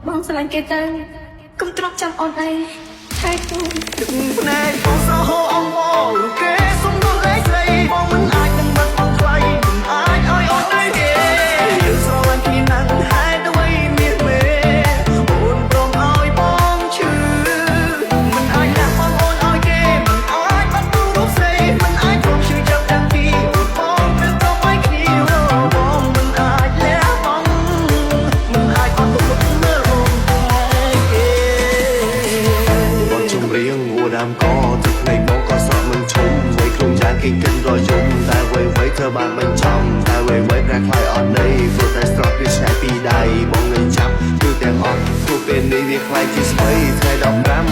បងស្រឡាញ់គេទៅកុំទ្រាំចាំអូនអីថែគូណែបងស្រហោអងបងគេសុំនោះឯងស្រីបងមិនអាចនឹងបាត់បងថ្លៃមិនអាចឲ្យអូនឯងទេយើងស្រឡាញ់គ្នាណាស់ហេតុអ្វីមានមេអូនព្រមឲ្យបងឈឺមិនអាចដាក់បងអូនឲ្យគេមិនអាចបាត់បង់រូបស្រីមិនអាចព្រមឈឺចាប់ទាំងពីរបងមិនព្រមឲ្យគ្នាបងមិនអាចលះបង់មិនអាចអត់ទុកមើលបងគេបងជំរៀងអូដាមកទឹកនៃបងក៏សក់មិនឈុំវ័យខ្លួនយ៉ាងគេកិនរយំតែវ័យធ្វើបានមិនចំតែវ័យប្រែខ្លាយអត់ន័យព្រោះតែស្រស់ពីឆ្ងាយពីដៃបងនឹងចាំគឺទាំងអស់ព្រោះពេលនេះវាខ្លាយជាស្អីថ្ងៃ15